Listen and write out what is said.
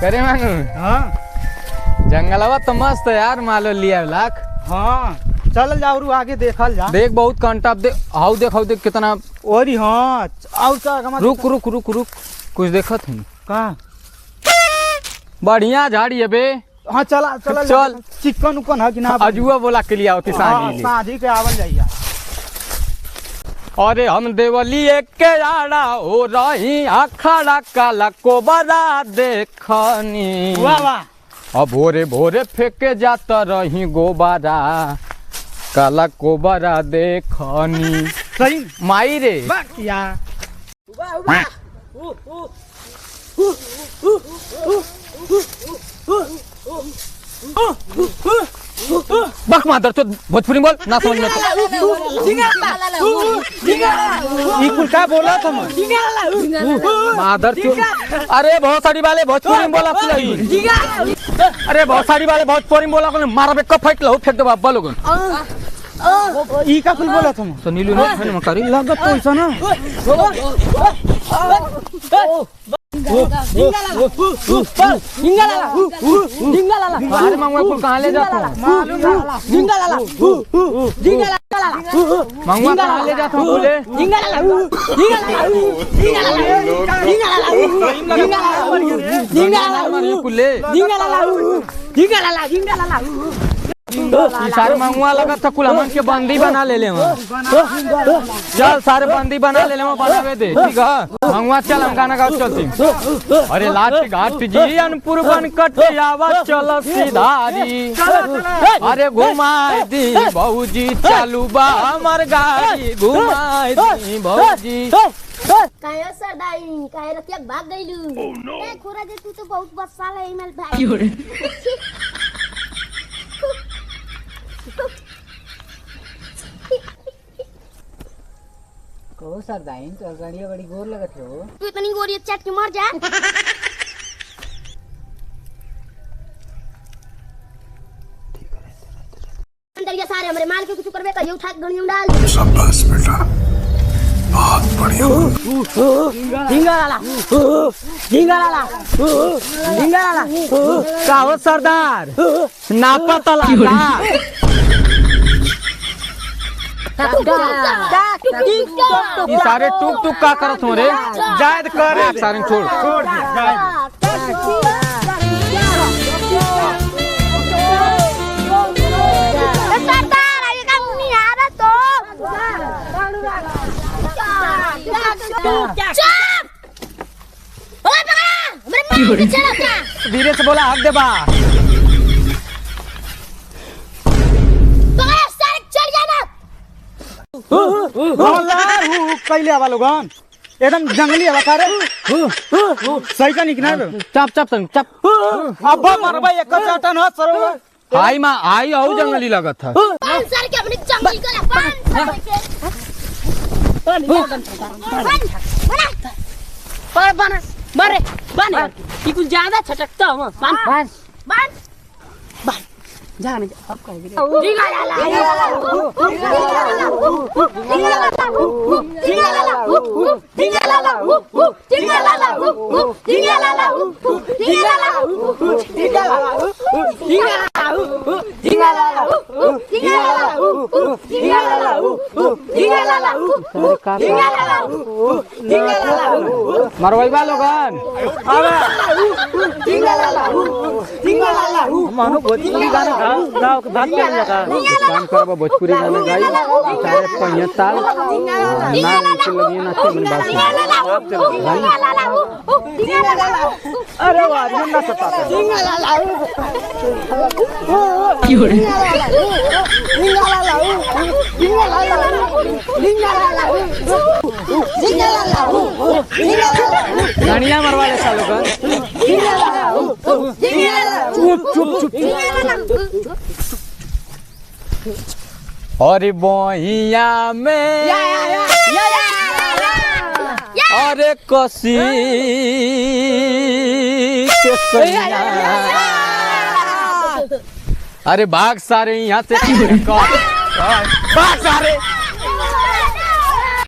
करे मानू हाँ जंगलवा तो मस्त है यार, मालो लिया लाख। हाँ चल जाओ आगे देखल जा। देख बहुत कंटा देख, हाउ देख कितना। ओरी हाँ और का रुक रुक रुक रुक कुछ देखत हूँ का बढ़िया झाड़ी है बे। हाँ चला चला चल। चिकन उकन है कि ना अजुआ बोला के लिया होती साजी साजी के आवल जाइए। अरे हम देवली एक के आड़ा हो रही अखाड़ा काला कोबरा देखनी। वाह वाह। अब भोरे भोरे फेंके जाता रही गोबारा काला कोबरा देखनी। सही माई रे या बक मादर तो भोजपुरी बोल ना समझ में ई कुल का बोला तुम मादर तो। अरे बहुत सारी वाले भोजपुरी में बोला अरे बहुत सारी वाले भोजपुरी में बोला मारा बे कप फाइट लो फेंक दो बाबा लोगन। ई का कुल बोला तुम तो नीलू ने मैंने मकारी लगत तो ऐसा ना अरे मंगवा कुल कहाँ ले जाता हूँ मंगवा कहाँ ले जाता हूँ बोले कुले सारे मंगवा लगा था कुल हमन के बंदी बना ले चल सारे बंदी बना ले बनावे दे ठीक है मंगवा चल हम गाना गाओ चलती। अरे लाठी घाट जी अनपुर बन कटियावा चल सीधारी अरे घुमाए दी भौजी चालू बा हमर गाड़ी घुमाए दी भौजी। काहे सरदाई काहे रतिया भाग गइलू ए खोरा जे तू तो बहुत बसाल है ईमेल भाई को सरदाई तो गाड़िया बड़ी गोर लगत हो। तू इतनी गोरी चट के मर जा। अंदर ये सारे हमरे माल के कुछ करबे कहियो उठा के गणियों डाल दे। शाबाश बेटा बहुत बढ़िया। का हो सरदार नापा तला ये सारे टुक टुक का करत हो रे जायद कर सारे छोड़ सरदार आगे का नहीं आ रहा तो चुप ओए पकड़ा मेरे मार के चला क्या धीरे से बोला हक दे बा पकड़ा सारे चल जाना। अल्लाह कैले आवा लोगन एकदम जंगली हवा का रे सही का निकना चप चप चप अब्बा मरबा एक चाटा न सरो आई मां आई औ जंगली लगत था पान सर के अपने जंगल का पान पर बना मारे बने ये कुछ ज्यादा छटकता हम बान बान जा मैं अब कहोगे मरवाइबा लोगन मानो भोजपुरी गाना गाओ के बात कर लगा काम करबा भोजपुरी गाना गाई सारे पहिया ताल नाम के लगी नाचे मन बात अरे वाह ना सता गानिया मरवा ले सालो का चुप और बोहिया में अरे कसी के सैया अरे भाग सारे यहाँ से भाग सारे